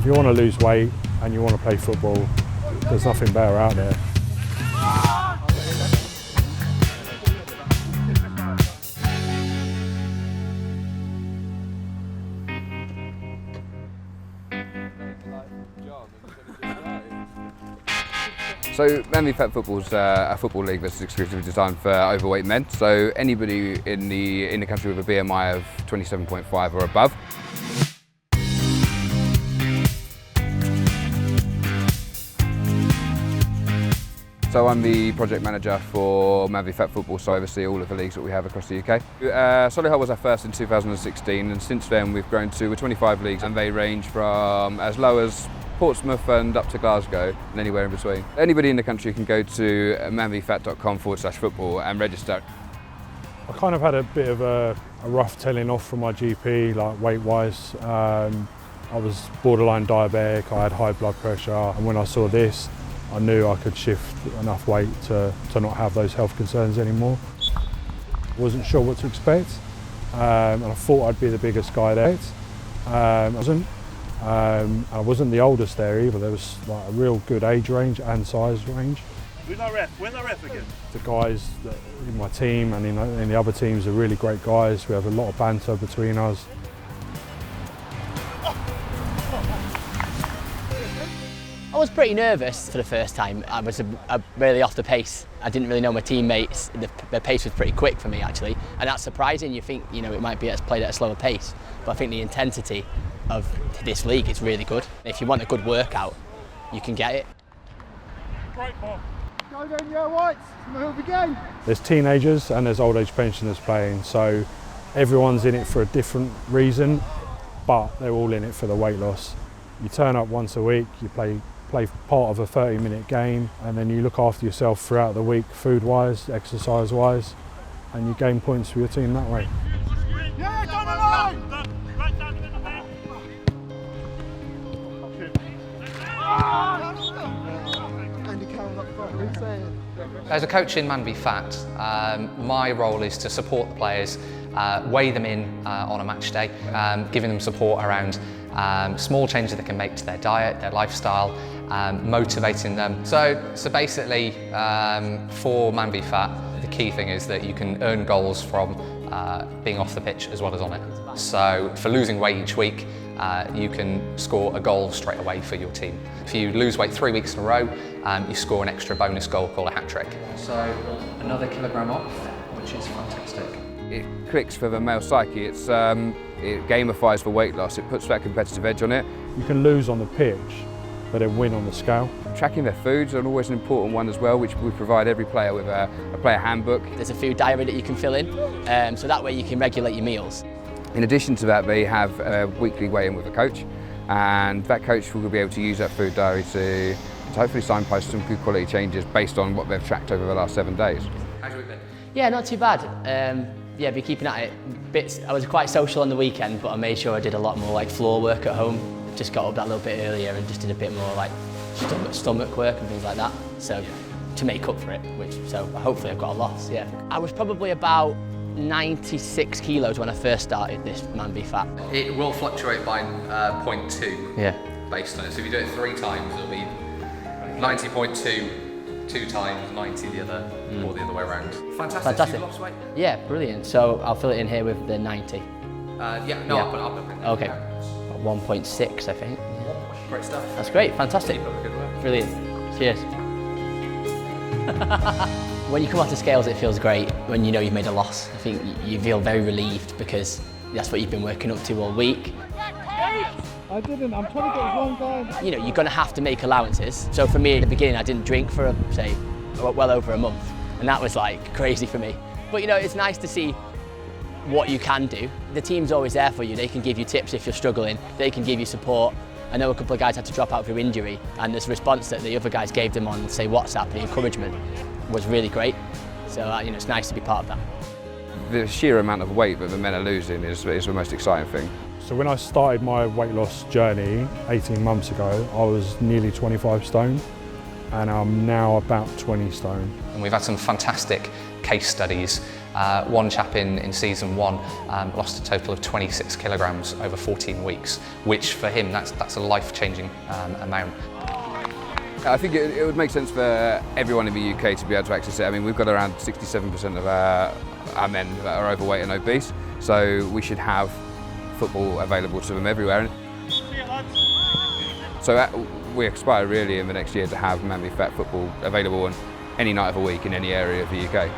If you want to lose weight and you want to play football, there's nothing better out there. So Man v Fat Football is a football league that's exclusively designed for overweight men. So anybody in the country with a BMI of 27.5 or above. So I'm the project manager for Man v Fat Football, so I oversee all of the leagues that we have across the UK. Solihull was our first in 2016, and since then we've grown to 25 leagues, and they range from as low as Portsmouth and up to Glasgow and anywhere in between. Anybody in the country can go to manvfat.com/football and register. I kind of had a bit of a rough telling off from my GP, like weight-wise. I was borderline diabetic, I had high blood pressure, and when I saw this, I knew I could shift enough weight to not have those health concerns anymore. I wasn't sure what to expect, and I thought I'd be the biggest guy there. I wasn't the oldest there either. There was like a real good age range and size range. Where's our ref again? The guys in my team and in the other teams are really great guys. We have a lot of banter between us. I was pretty nervous for the first time. I was really off the pace. I didn't really know my teammates. The pace was pretty quick for me actually, and that's surprising. You think it might be played at a slower pace, but I think the intensity of this league is really good. If you want a good workout, you can get it. Right, Bob. Go then, yeah, Whites. Move again. There's teenagers and there's old age pensioners playing, so everyone's in it for a different reason, but they're all in it for the weight loss. You turn up once a week, you play part of a 30-minute game, and then you look after yourself throughout the week, food-wise, exercise-wise, and you gain points for your team that way. Yeah, down the line! Right down the middle there. Andy Carroll up front, who's saying? As a coach in Man v Fat, my role is to support the players, weigh them in on a match day, giving them support around small changes they can make to their diet, their lifestyle, motivating them. So basically, for Man v Fat, the key thing is that you can earn goals from being off the pitch as well as on it. So for losing weight each week, you can score a goal straight away for your team. If you lose weight 3 weeks in a row, you score an extra bonus goal called a hat-trick. So another kilogram off, which is fantastic. It clicks for the male psyche. It gamifies for weight loss. It puts that competitive edge on it. You can lose on the pitch, but then win on the scale. Tracking their foods is always an important one as well, which we provide every player with a player handbook. There's a food diary that you can fill in, so that way you can regulate your meals. In addition to that, they have a weekly weigh-in with a coach, and that coach will be able to use that food diary to hopefully signpost some good quality changes based on what they've tracked over the last 7 days. How's your week been? Yeah, not too bad. Yeah, be keeping at it. I was quite social on the weekend, but I made sure I did a lot more like floor work at home. Just got up that little bit earlier and just did a bit more like stomach work and things like that. So to make up for it, so hopefully I've got a loss. Yeah, I was probably about 96 kilos when I first started this Man v Fat. It will fluctuate by 0.2 based on it. So if you do it 3 times, it'll be 90.2, 2 times 90 the other, or the other way around. Fantastic. So you've lost weight? Yeah, brilliant. So I'll fill it in here with the 90. I'll put it. Okay. 1.6, I think. Yeah. Great stuff. That's great. Fantastic. Keep up the good work. Brilliant. Cheers. When you come off the scales, it feels great when you know you've made a loss. I think you feel very relieved because that's what you've been working up to all week. I didn't, I'm trying to get one guy. You know, you're going to have to make allowances. So for me, at the beginning, I didn't drink for, say, well over a month. And that was like crazy for me. But you know, it's nice to see what you can do. The team's always there for you. They can give you tips if you're struggling. They can give you support. I know a couple of guys had to drop out through injury, and this response that the other guys gave them on, say, WhatsApp, the encouragement, was really great. So you know, it's nice to be part of that. The sheer amount of weight that the men are losing is the most exciting thing. So when I started my weight loss journey 18 months ago, I was nearly 25 stone, and I'm now about 20 stone. And we've had some fantastic case studies One chap in season 1 lost a total of 26 kilograms over 14 weeks, which for him, that's a life-changing amount. I think it would make sense for everyone in the UK to be able to access it. I mean, we've got around 67% of our men that are overweight and obese, so we should have football available to them everywhere. So we aspire really in the next year to have Man v Fat football available on any night of the week in any area of the UK.